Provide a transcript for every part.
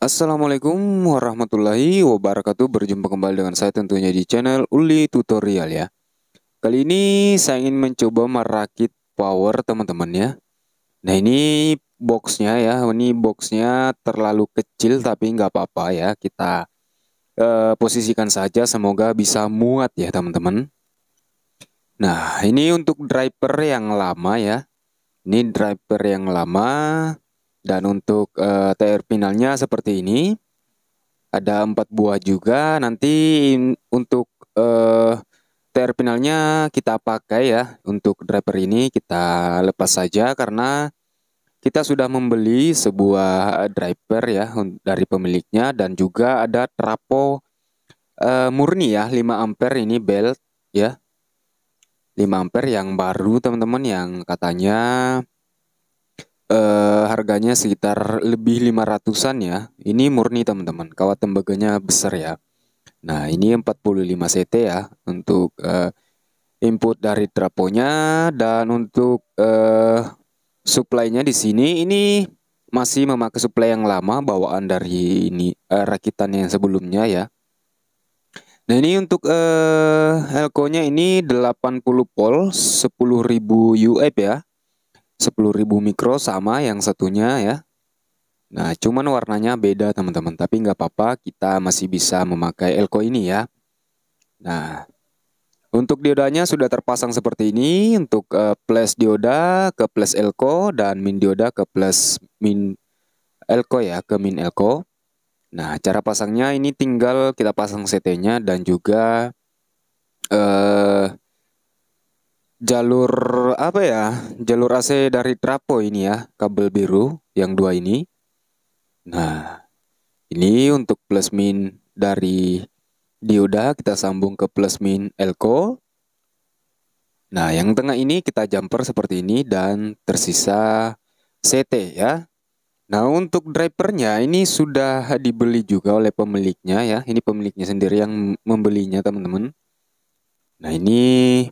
Assalamualaikum warahmatullahi wabarakatuh. Berjumpa kembali dengan saya tentunya di channel Uli Tutorial ya. Kali ini saya ingin mencoba merakit power teman-teman ya. Nah ini boxnya ya. Ini boxnya terlalu kecil tapi nggak apa-apa ya. Kita posisikan saja, semoga bisa muat ya teman-teman. Nah ini untuk driver yang lama ya. Ini driver yang lama. Dan untuk TR finalnya seperti ini. Ada 4 buah juga. Nanti untuk terminalnya kita pakai ya. Untuk driver ini kita lepas saja karena kita sudah membeli sebuah driver ya dari pemiliknya, dan juga ada trafo murni ya 5 ampere ini belt ya. 5 ampere yang baru teman-teman, yang katanya harganya sekitar lebih 500-an ya. Ini murni teman-teman. Kawat tembaganya besar ya. Nah, ini 45 CT ya untuk input dari trafonya, dan untuk supply-nya di sini ini masih memakai supply yang lama bawaan dari ini rakitan yang sebelumnya ya. Nah, ini untuk elko-nya ini 80 volt 10.000 UF ya. 10.000 mikro sama yang satunya ya. Nah, cuman warnanya beda teman-teman, tapi nggak apa-apa, kita masih bisa memakai elko ini ya. Nah, untuk diodanya sudah terpasang seperti ini. Untuk plus dioda ke plus elko, dan min dioda ke plus min elko ya, ke min elko. Nah, cara pasangnya ini tinggal kita pasang CT-nya, dan juga eh, jalur apa ya? Jalur AC dari trafo ini ya, kabel biru yang 2 ini. Nah, ini untuk plus min dari dioda kita sambung ke plus min elko. Nah, yang tengah ini kita jumper seperti ini, dan tersisa CT ya. Nah, untuk drivernya ini sudah dibeli juga oleh pemiliknya ya. Ini pemiliknya sendiri yang membelinya teman-teman. Nah, ini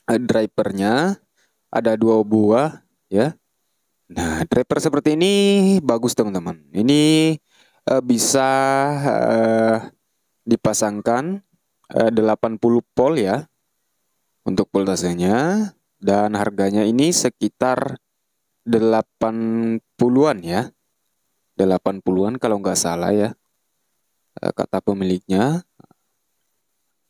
drivernya ada 2 buah ya. Nah, driver seperti ini bagus teman-teman. Ini bisa eh, dipasangkan 80 volt ya untuk voltasenya, dan harganya ini sekitar 80-an ya. 80-an kalau nggak salah ya, kata pemiliknya.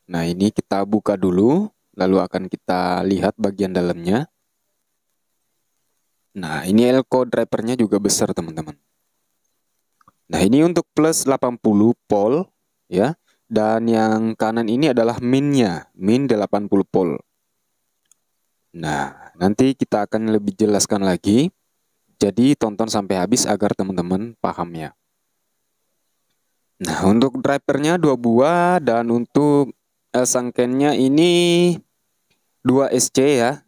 Nah, ini kita buka dulu, lalu akan kita lihat bagian dalamnya. Nah, ini elko drivernya juga besar teman-teman. Nah, ini untuk plus 80 volt ya. Dan yang kanan ini adalah minnya, min 80 volt. Nah, nanti kita akan lebih jelaskan lagi. Jadi tonton sampai habis agar teman-teman paham ya. Nah, untuk drivernya 2 buah, dan untuk sangkennya ini 2 SC ya.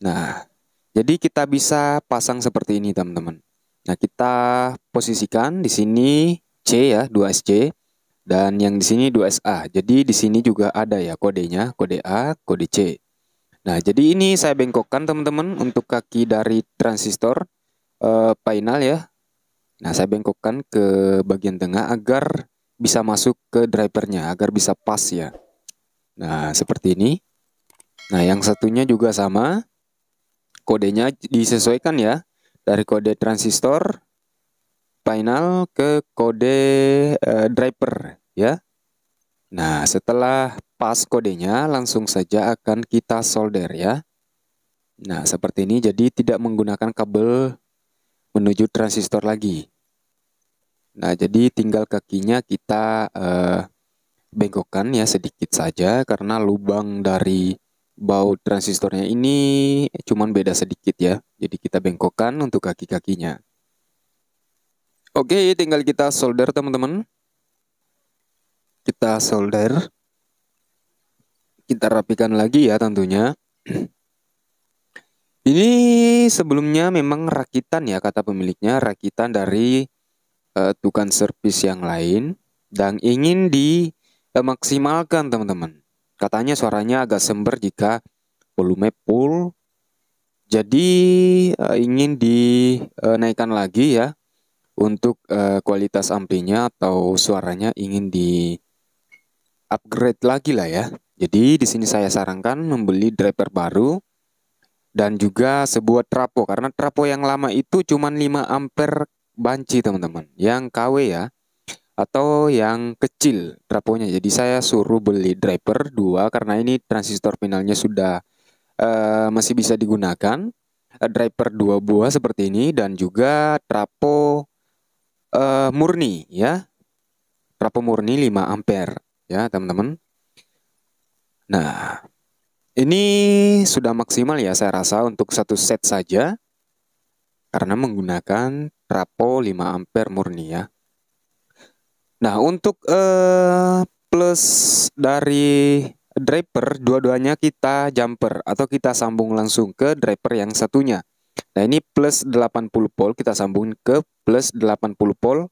Nah, jadi kita bisa pasang seperti ini teman-teman. Nah, kita posisikan di sini C ya, 2 SC, dan yang di sini 2 SA. Jadi di sini juga ada ya kodenya, kode A, kode C. Nah, jadi ini saya bengkokkan teman-teman untuk kaki dari transistor final ya. Nah, saya bengkokkan ke bagian tengah agar bisa masuk ke drivernya, agar bisa pas ya. Nah, seperti ini. Nah, yang satunya juga sama. Kodenya disesuaikan ya. Dari kode transistor final ke kode driver ya. Nah, setelah pas kodenya, langsung saja akan kita solder ya. Nah, seperti ini. Jadi tidak menggunakan kabel menuju transistor lagi. Nah, jadi tinggal kakinya kita bengkokkan ya sedikit saja, karena lubang dari baut transistornya ini cuman beda sedikit ya. Jadi kita bengkokkan untuk kaki-kakinya. Oke, tinggal kita solder teman-teman. Kita solder. Kita rapikan lagi ya tentunya. Ini sebelumnya memang rakitan ya, kata pemiliknya, rakitan dari tukang servis yang lain, dan ingin dimaksimalkan teman-teman. Katanya suaranya agak sember jika volume full, jadi ingin dinaikkan lagi ya. untuk kualitas amplinya atau suaranya ingin di upgrade lagi lah ya. Jadi di sini saya sarankan membeli driver baru dan juga sebuah trapo, karena trapo yang lama itu cuma 5 ampere banci teman-teman, yang KW ya, atau yang kecil traponya. Jadi saya suruh beli driver 2 karena ini transistor finalnya sudah masih bisa digunakan. Driver 2 buah seperti ini dan juga trapo murni ya. Trapo murni 5 ampere ya, teman-teman. Nah, ini sudah maksimal ya saya rasa untuk satu set saja karena menggunakan trapo 5 ampere murni ya. Nah, untuk plus dari driver dua-duanya kita jumper atau kita sambung langsung ke driver yang satunya. Nah, ini plus 80 volt kita sambung ke plus 80 volt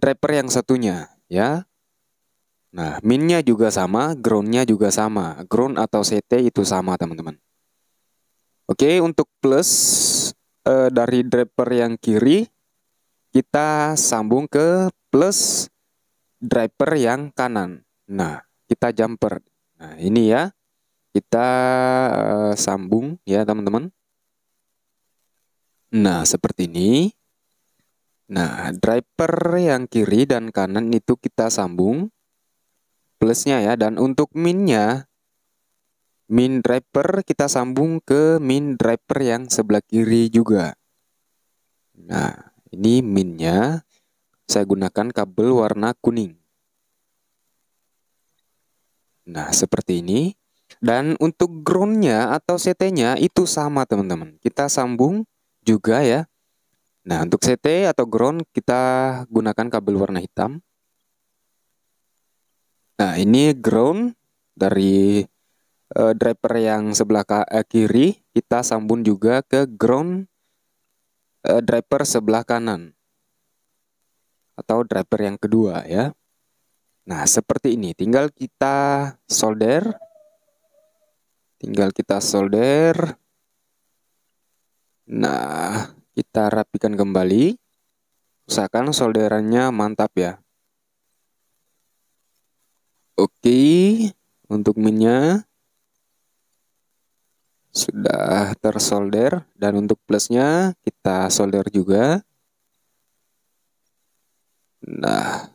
driver yang satunya ya. Nah, minnya juga sama, groundnya juga sama. Ground atau CT itu sama teman-teman. Oke, untuk plus dari driver yang kiri kita sambung ke plus driver yang kanan. Nah, kita jumper. Nah, ini ya. Kita sambung ya, teman-teman. Nah, seperti ini. Nah, driver yang kiri dan kanan itu kita sambung plusnya ya. Dan untuk minnya, min driver kita sambung ke min driver yang sebelah kiri juga. Nah, ini minnya saya gunakan kabel warna kuning. Nah, seperti ini. Dan untuk groundnya atau CT-nya itu sama teman-teman. Kita sambung juga ya. Nah, untuk CT atau ground kita gunakan kabel warna hitam. Nah, ini ground dari driver yang sebelah kiri. Kita sambung juga ke ground driver sebelah kanan. Atau driver yang kedua ya. Nah, seperti ini. Tinggal kita solder. Nah, kita rapikan kembali. Usahakan solderannya mantap ya. Oke, untuk minnya sudah tersolder. Dan untuk plusnya kita solder juga. Nah,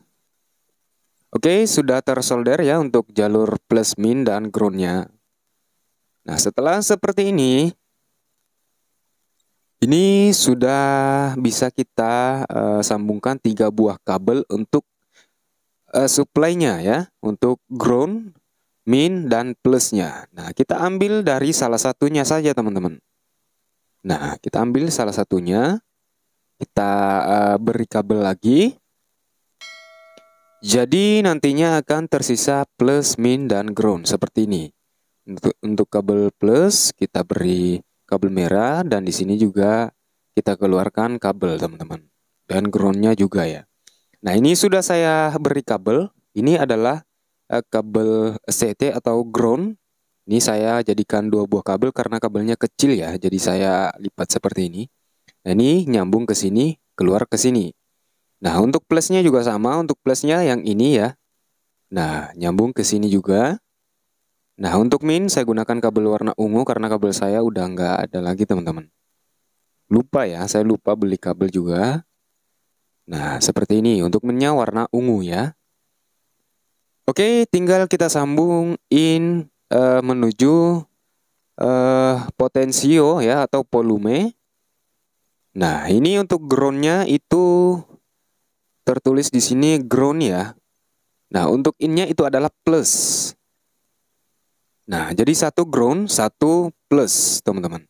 oke, sudah tersolder ya untuk jalur plus min dan groundnya. Nah, setelah seperti ini sudah bisa kita sambungkan 3 buah kabel untuk supply-nya ya, untuk ground, min, dan plusnya. Nah, kita ambil dari salah satunya saja teman-teman. Nah, kita ambil salah satunya, kita beri kabel lagi. Jadi nantinya akan tersisa plus, min, dan ground seperti ini. Untuk kabel plus kita beri kabel merah dan di sini juga kita keluarkan kabel teman-teman. Dan groundnya juga ya. Nah, ini sudah saya beri kabel. Ini adalah kabel CT atau ground. Ini saya jadikan 2 buah kabel karena kabelnya kecil ya. Jadi saya lipat seperti ini. Nah, ini nyambung ke sini, keluar ke sini. Nah, untuk plusnya juga sama. Untuk plusnya yang ini ya. Nah, nyambung ke sini juga. Nah, untuk min saya gunakan kabel warna ungu karena kabel saya udah nggak ada lagi teman-teman. Lupa ya, saya lupa beli kabel juga. Nah, seperti ini. Untuk minnya warna ungu ya. Oke, tinggal kita sambung menuju potensio ya atau volume. Nah, ini untuk groundnya itu tertulis di sini ground ya. Nah, untuk innya itu adalah plus. Nah, jadi 1 ground, 1 plus, teman-teman.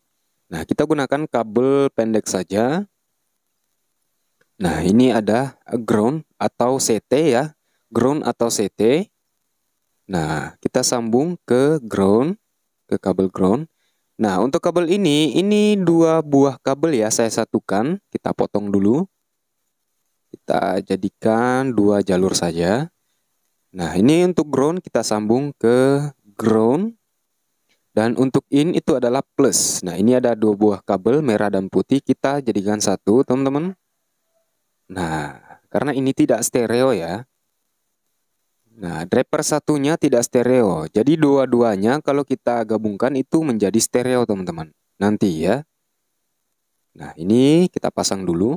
Nah, kita gunakan kabel pendek saja. Nah, ini ada ground atau CT ya. Ground atau CT. Nah, kita sambung ke ground, ke kabel ground. Nah, untuk kabel ini 2 buah kabel ya, saya satukan. Kita potong dulu. Kita jadikan 2 jalur saja. Nah, ini untuk ground kita sambung ke ground. Dan untuk in itu adalah plus. Nah, ini ada 2 buah kabel merah dan putih. Kita jadikan 1, teman-teman. Nah, karena ini tidak stereo ya. Nah, driver satunya tidak stereo. Jadi dua-duanya kalau kita gabungkan itu menjadi stereo, teman-teman. Nanti ya. Nah, ini kita pasang dulu.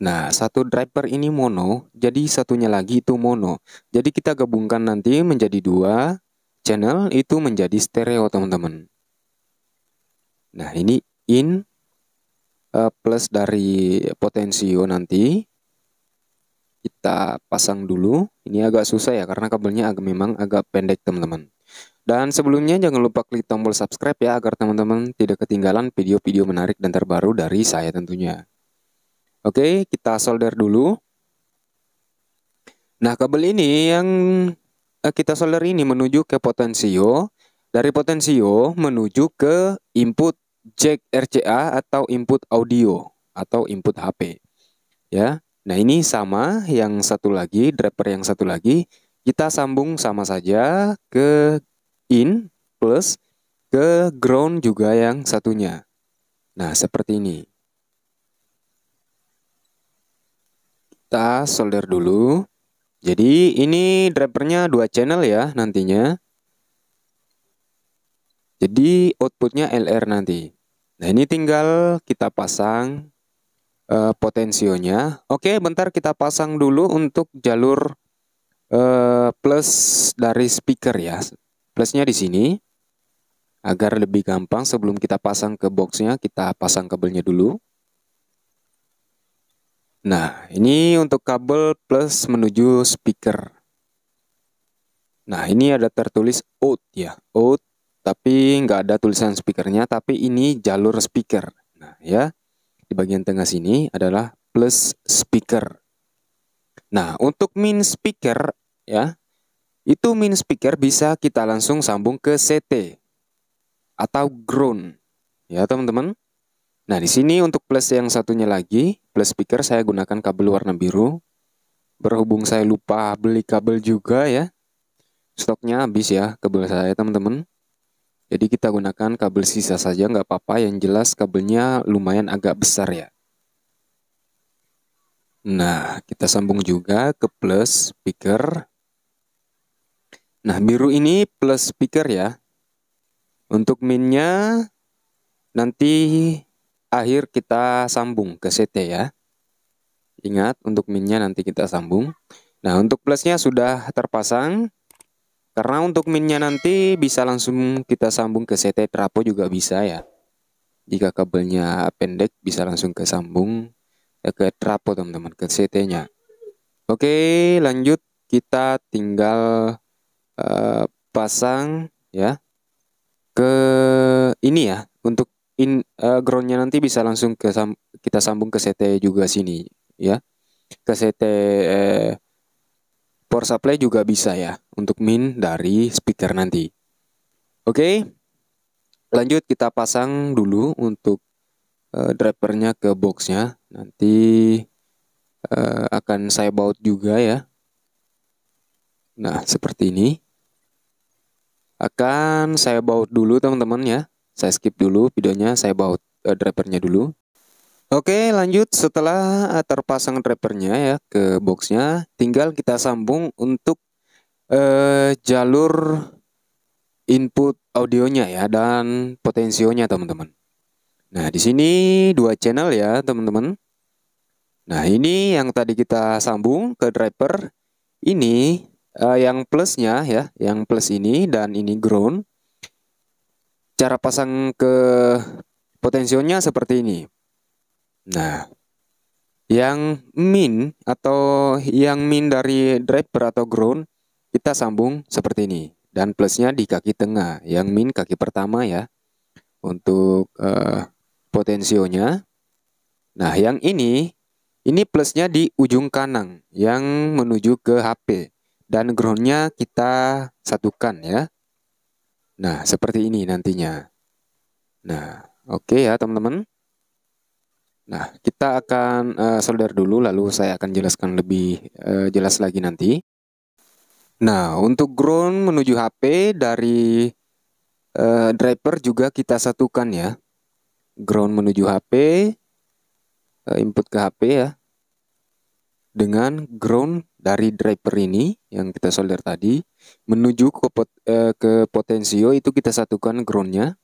Nah, satu driver ini mono, jadi satunya lagi itu mono. Jadi kita gabungkan nanti menjadi dua channel itu menjadi stereo, teman-teman. Nah, ini in plus dari potensio nanti kita pasang dulu. Ini agak susah ya karena kabelnya memang agak pendek, teman-teman. Dan sebelumnya jangan lupa klik tombol subscribe ya agar teman-teman tidak ketinggalan video-video menarik dan terbaru dari saya tentunya. Oke, kita solder dulu. Nah, kabel ini yang kita solder ini menuju ke potensio. Dari potensio menuju ke input jack RCA atau input audio atau input HP. Ya. Nah, ini sama yang satu lagi, driver yang satu lagi kita sambung sama saja ke in plus ke ground juga yang satunya. Nah, seperti ini. Kita solder dulu. Jadi ini drivernya 2 channel ya nantinya. Jadi outputnya LR nanti. Nah, ini tinggal kita pasang potensionya. Oke, bentar kita pasang dulu untuk jalur plus dari speaker ya. Plusnya di sini. Agar lebih gampang sebelum kita pasang ke boxnya, kita pasang kabelnya dulu. Nah, ini untuk kabel plus menuju speaker. Nah, ini ada tertulis out ya, out. Tapi nggak ada tulisan speakernya, tapi ini jalur speaker. Nah, ya, di bagian tengah sini adalah plus speaker. Nah, untuk min speaker ya, itu min speaker bisa kita langsung sambung ke CT atau ground. Ya, teman-teman. Nah, di sini untuk plus yang satunya lagi, plus speaker saya gunakan kabel warna biru. Berhubung saya lupa beli kabel juga ya. Stoknya habis ya kabel saya, teman-teman. Jadi kita gunakan kabel sisa saja, nggak apa-apa. Yang jelas kabelnya lumayan agak besar ya. Nah, kita sambung juga ke plus speaker. Nah, biru ini plus speaker ya. Untuk minnya nanti akhir kita sambung ke CT ya. Ingat, untuk minnya nanti kita sambung. Nah, untuk plusnya sudah terpasang. Karena untuk minnya nanti bisa langsung kita sambung ke CT trapo juga bisa ya. Jika kabelnya pendek bisa langsung ke sambung ke trapo, teman-teman, ke CT-nya. Oke, lanjut kita tinggal pasang ya ke ini ya. Untuk groundnya nanti bisa langsung kita sambung ke CT juga sini ya. Ke CT power supply juga bisa ya untuk min dari speaker nanti. Oke, lanjut kita pasang dulu untuk drivernya ke boxnya. Nanti akan saya baut juga ya. Nah, seperti ini. Akan saya baut dulu, teman-teman ya. Saya skip dulu videonya, saya baut drivernya dulu. Oke, lanjut setelah terpasang drivernya ya ke boxnya, tinggal kita sambung untuk jalur input audionya ya dan potensionya, teman-teman. Nah, di sini 2 channel ya, teman-teman. Nah, ini yang tadi kita sambung ke driver. Ini yang plusnya ya, yang plus ini dan ini ground. Cara pasang ke potensionya seperti ini. Nah, yang min atau yang min dari driver atau ground kita sambung seperti ini. Dan plusnya di kaki tengah, yang min kaki pertama ya. Untuk potensionya. Nah, yang ini plusnya di ujung kanan yang menuju ke HP. Dan groundnya kita satukan ya. Nah, seperti ini nantinya. Nah, oke ya teman-teman. Nah, kita akan solder dulu lalu saya akan jelaskan lebih jelas lagi nanti. Nah, untuk ground menuju HP dari driver juga kita satukan ya. Ground menuju HP input ke HP ya, dengan ground dari driver ini yang kita solder tadi menuju ke potensio, itu kita satukan groundnya.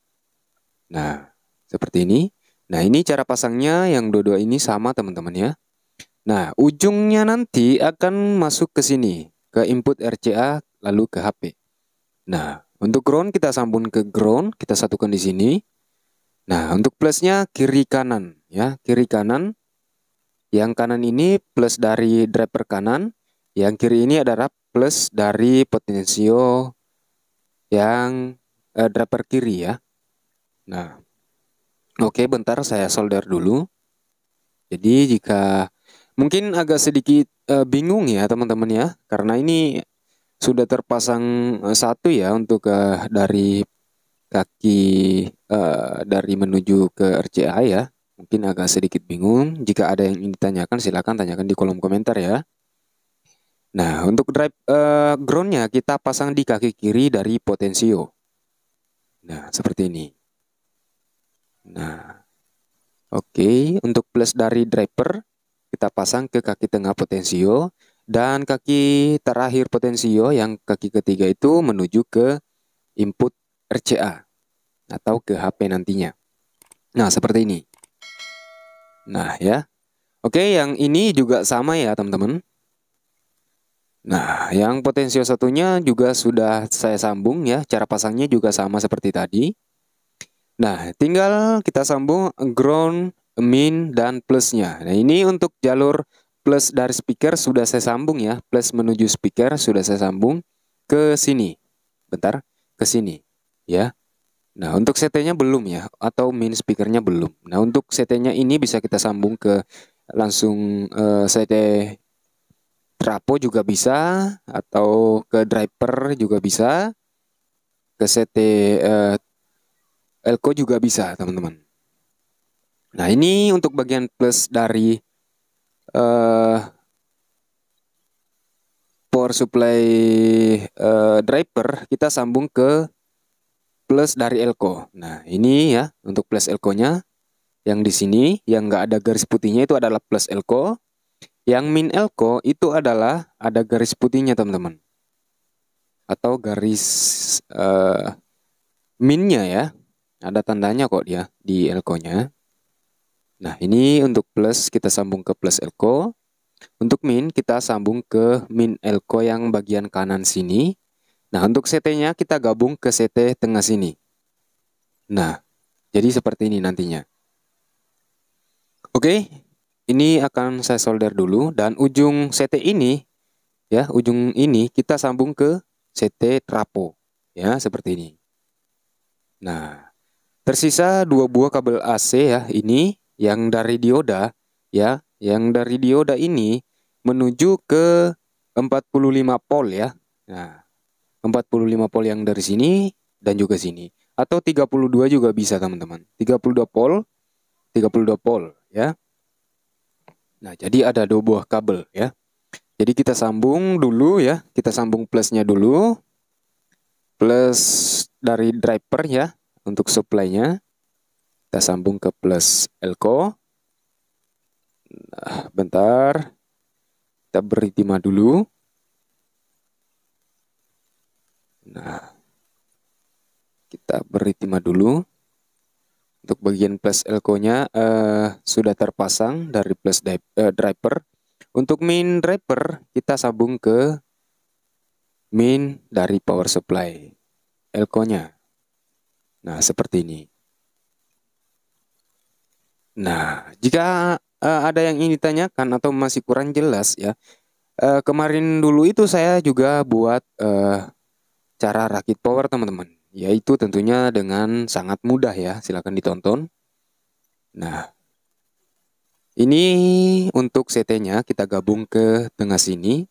Nah, seperti ini. Nah, ini cara pasangnya, yang dua-dua ini sama teman-teman ya. Nah, ujungnya nanti akan masuk ke sini, ke input RCA lalu ke HP. Nah, untuk ground kita sambung ke ground, kita satukan di sini. Nah, untuk plusnya kiri kanan ya, kiri kanan. Yang kanan ini plus dari driver kanan, yang kiri ini adalah plus dari potensio yang driver kiri ya. Nah, oke, bentar saya solder dulu. Jadi jika mungkin agak sedikit bingung ya teman-teman ya, karena ini sudah terpasang satu ya untuk dari kaki dari menuju ke RCA ya. Mungkin agak sedikit bingung. Jika ada yang ingin ditanyakan, silakan tanyakan di kolom komentar ya. Nah, untuk drive groundnya kita pasang di kaki kiri dari potensio. Nah, seperti ini. Nah, oke. Untuk plus dari driver kita pasang ke kaki tengah potensio, dan kaki terakhir potensio yang kaki ketiga itu menuju ke input RCA atau ke HP nantinya. Nah, seperti ini. Nah, ya. Oke, yang ini juga sama ya, teman-teman. Nah, yang potensio satunya juga sudah saya sambung ya. Cara pasangnya juga sama seperti tadi. Nah, tinggal kita sambung ground, min, dan plusnya. Nah, ini untuk jalur plus dari speaker sudah saya sambung ya. Plus menuju speaker sudah saya sambung ke sini. Bentar, ke sini. Ya. Nah, untuk CT-nya belum ya, atau min speakernya belum. Nah, untuk CT-nya ini bisa kita sambung ke langsung CT trapo juga bisa, atau ke driver juga bisa, ke CT elko juga bisa, teman-teman. Nah, ini untuk bagian plus dari power supply driver, kita sambung ke plus dari elko. Nah, ini ya untuk plus elko-nya. Yang di sini yang nggak ada garis putihnya itu adalah plus elko. Yang min elko itu adalah ada garis putihnya, teman-teman. Atau garis minnya ya. Ada tandanya kok dia di elko-nya. Nah, ini untuk plus kita sambung ke plus elko. Untuk min kita sambung ke min elko yang bagian kanan sini. Nah, untuk CT-nya kita gabung ke CT tengah sini. Nah, jadi seperti ini nantinya. Oke, ini akan saya solder dulu, dan ujung CT ini ya, ujung ini kita sambung ke CT trapo ya, seperti ini. Nah, tersisa dua buah kabel AC ya, ini yang dari dioda ya, yang dari dioda ini menuju ke 45 volt ya. Nah, 45 volt yang dari sini dan juga sini, atau 32 juga bisa, teman-teman. 32 volt, 32 volt ya. Nah, jadi ada dua buah kabel ya. Jadi kita sambung dulu ya, kita sambung plusnya dulu. Plus dari driver ya, untuk supply-nya. Kita sambung ke plus elko. Nah, bentar. Kita beri timah dulu. Nah, kita beri timah dulu. Untuk bagian plus elko-nya sudah terpasang dari plus driver. Untuk min driver kita sambung ke min dari power supply elko-nya. Nah, seperti ini. Nah, jika ada yang ingin ditanyakan atau masih kurang jelas ya, kemarin dulu itu saya juga buat cara rakit power, teman-teman. Yaitu tentunya dengan sangat mudah ya, silakan ditonton. Nah, ini untuk CT-nya kita gabung ke tengah sini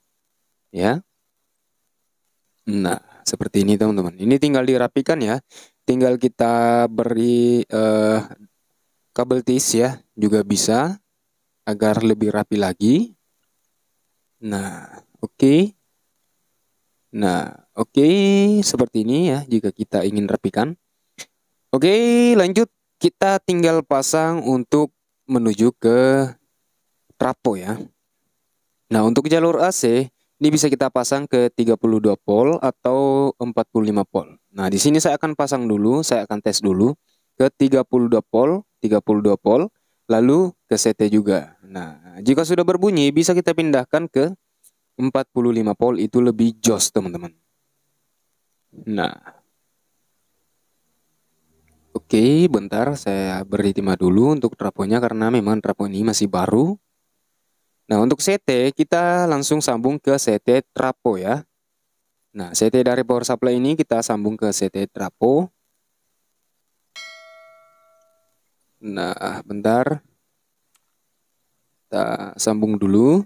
ya. Nah, seperti ini teman-teman. Ini tinggal dirapikan ya. Tinggal kita beri kabel tis ya, juga bisa agar lebih rapi lagi. Nah, oke. Nah, oke, seperti ini ya jika kita ingin rapikan. Oke, lanjut. Kita tinggal pasang untuk menuju ke trapo ya. Nah, untuk jalur AC ini bisa kita pasang ke 32 volt atau 45 volt. Nah, di sini saya akan pasang dulu, saya akan tes dulu ke 32 volt, 32 volt, lalu ke CT juga. Nah, jika sudah berbunyi bisa kita pindahkan ke 45 volt, itu lebih jos teman-teman. Nah, oke, bentar saya beri timah dulu untuk traponya karena memang trapo ini masih baru. Nah, untuk CT kita langsung sambung ke CT trapo ya. Nah, CT dari power supply ini kita sambung ke CT trapo. Nah, bentar. Kita sambung dulu.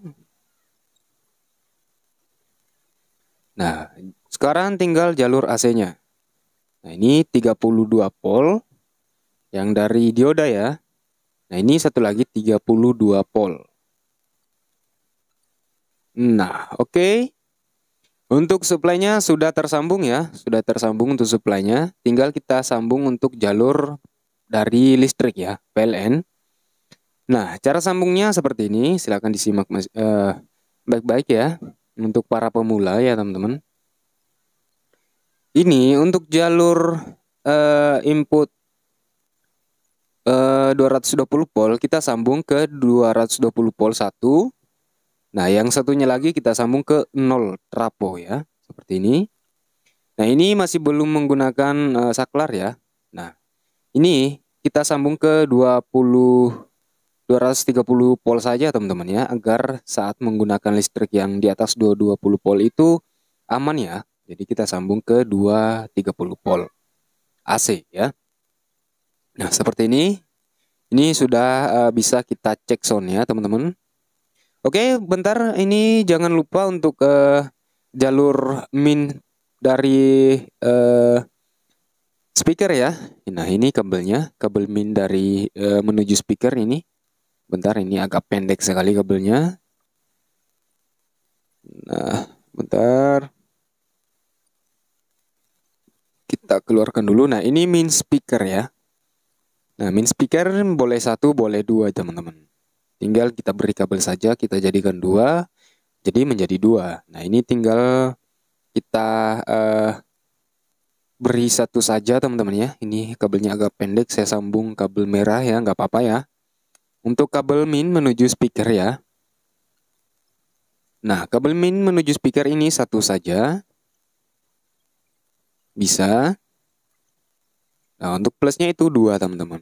Nah, sekarang tinggal jalur AC-nya. Nah, ini 32 volt yang dari dioda ya. Nah, ini satu lagi 32 volt. Nah, oke. Untuk supply-nya sudah tersambung ya, sudah tersambung untuk supply-nya. Tinggal kita sambung untuk jalur dari listrik ya, PLN. Nah, cara sambungnya seperti ini. Silahkan disimak baik-baik ya, untuk para pemula ya teman-teman. Ini untuk jalur input 220 volt kita sambung ke 220 volt 1. Nah, yang satunya lagi kita sambung ke 0 trapo ya, seperti ini. Nah, ini masih belum menggunakan saklar ya. Nah, ini kita sambung ke 230 volt saja teman-teman ya, agar saat menggunakan listrik yang di atas 220 volt itu aman ya. Jadi kita sambung ke 230 volt AC ya. Nah, seperti ini. Ini sudah bisa kita cek sound ya teman-teman. Oke, bentar, ini jangan lupa untuk jalur min dari speaker ya. Nah, ini kabelnya, kabel min dari menuju speaker ini. Bentar, ini agak pendek sekali kabelnya. Nah, bentar. Kita keluarkan dulu. Nah, ini min speaker ya. Nah, min speaker boleh 1, boleh 2 teman-teman. Tinggal kita beri kabel saja, kita jadikan 2, jadi menjadi 2. Nah, ini tinggal kita beri 1 saja teman-teman ya. Ini kabelnya agak pendek, saya sambung kabel merah ya, nggak apa-apa ya. Untuk kabel min menuju speaker ya. Nah, kabel min menuju speaker ini 1 saja. Bisa. Nah, untuk plusnya itu 2 teman-teman.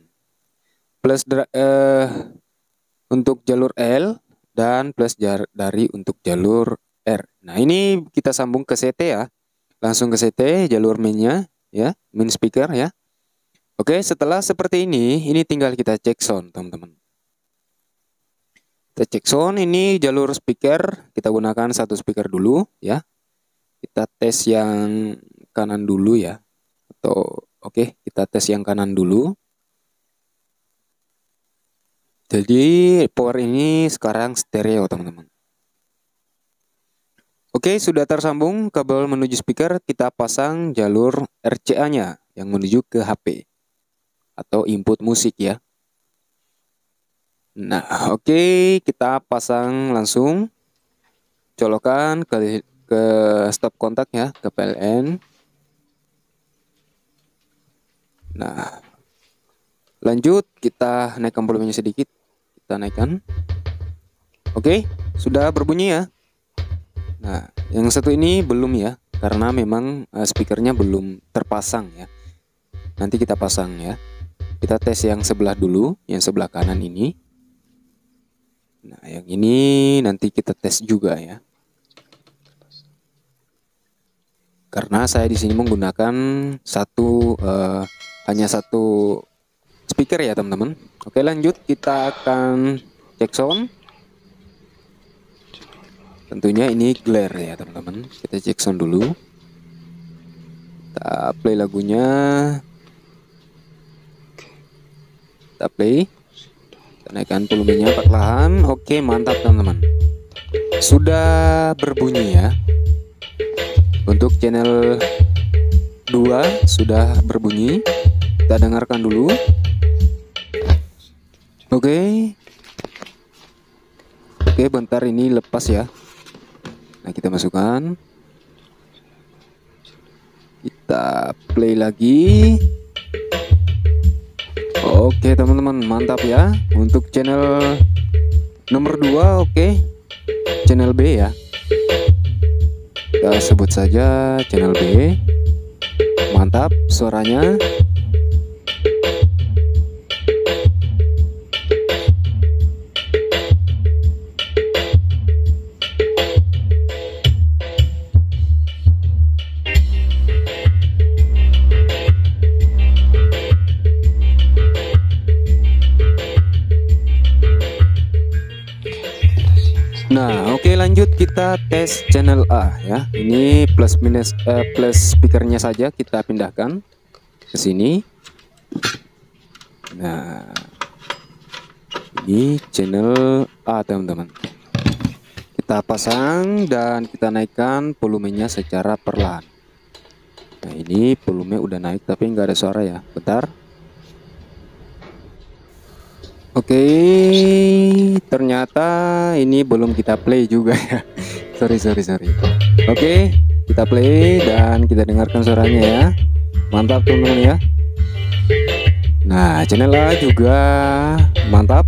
Plus untuk jalur L dan plus dari untuk jalur R. Nah, ini kita sambung ke CT ya. Langsung ke CT jalur minnya ya, min speaker ya. Oke, setelah seperti ini tinggal kita cek sound, teman-teman. Kita cek sound, ini jalur speaker, kita gunakan 1 speaker dulu ya. Kita tes yang kanan dulu ya. Atau oke, kita tes yang kanan dulu. Jadi power ini sekarang stereo teman-teman. Oke, sudah tersambung kabel menuju speaker. Kita pasang jalur RCA-nya yang menuju ke HP atau input musik ya. Nah, oke, kita pasang langsung. Colokan ke stop kontak ya, ke PLN. Nah, lanjut kita naikkan volumenya sedikit. Kita naikkan. Oke, sudah berbunyi ya. Nah, yang satu ini belum ya, karena memang speakernya belum terpasang ya. Nanti kita pasang ya. Kita tes yang sebelah dulu, yang sebelah kanan ini. Nah, yang ini nanti kita tes juga ya. Karena saya di sini menggunakan hanya satu speaker ya teman-teman. Oke, lanjut kita akan cek sound. Tentunya ini glare ya teman-teman. Kita cek sound dulu. Kita play lagunya. Kita play. Kita naikkan volumenya perlahan. Oke, mantap teman-teman. Sudah berbunyi ya. Untuk channel 2 sudah berbunyi. Kita dengarkan dulu. Oke. Oke, bentar ini lepas ya. Nah, kita masukkan. Kita play lagi. Oke teman-teman, mantap ya. Untuk channel nomor 2, oke. Channel B ya. Kita sebut saja channel B. Mantap suaranya. Nah, oke, lanjut kita tes channel A ya. Ini plus minus plus speakernya saja kita pindahkan ke sini. Nah, ini channel A teman-teman. Kita pasang dan kita naikkan volumenya secara perlahan. Nah, ini volume udah naik tapi nggak ada suara ya. Bentar. Oke, ternyata ini belum kita play juga ya. sorry. Oke, kita play dan kita dengarkan suaranya ya. Mantap teman-teman ya. Nah, channel A juga mantap.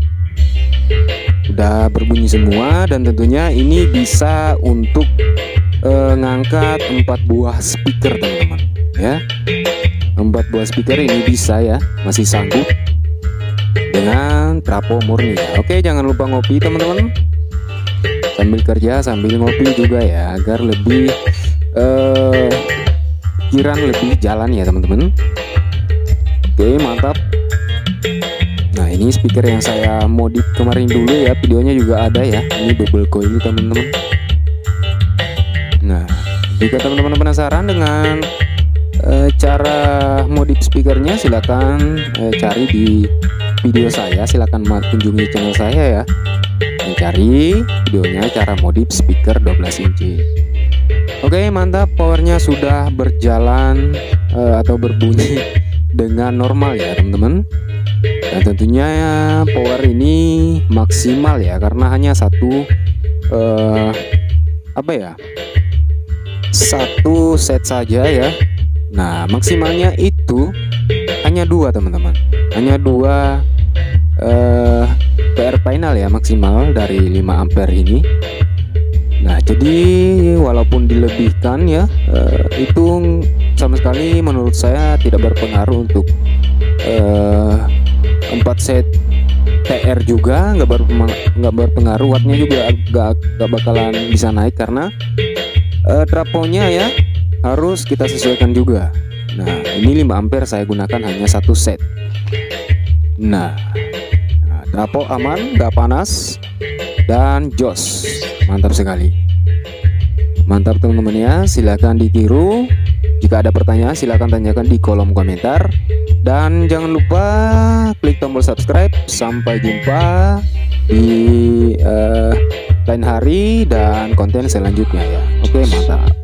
Udah berbunyi semua dan tentunya ini bisa untuk ngangkat 4 buah speaker teman-teman ya. 4 buah speaker ini bisa ya, masih sanggup dengan trafo murni ya. Oke, jangan lupa ngopi teman-teman, sambil kerja sambil ngopi juga ya, agar lebih pikiran lebih jalan ya teman-teman. Oke, mantap. Nah, ini speaker yang saya modif kemarin dulu ya, videonya juga ada ya. Ini double coil teman-teman. Nah, jika teman-teman penasaran dengan cara modif speakernya, silakan cari di video saya, silakan kunjungi channel saya ya, mencari videonya cara modif speaker 12 inci. Oke, mantap, powernya sudah berjalan atau berbunyi dengan normal ya teman-teman. Dan tentunya power ini maksimal ya, karena hanya satu satu set saja ya. Nah, maksimalnya itu hanya 2 teman-teman, hanya 2 PR final ya, maksimal dari 5 ampere ini. Nah, jadi walaupun dilebihkan ya, itu sama sekali menurut saya tidak berpengaruh untuk 4 set PR juga, nggak berpengaruh. Wattnya juga gak bakalan bisa naik karena trafonya ya harus kita sesuaikan juga. Nah, ini 5 ampere saya gunakan hanya 1 set. Nah, trafo aman, gak panas, dan jos, mantap sekali. Mantap teman-teman ya, silahkan ditiru. Jika ada pertanyaan silahkan tanyakan di kolom komentar. Dan jangan lupa klik tombol subscribe. Sampai jumpa di lain hari dan konten selanjutnya ya. Oke, mantap.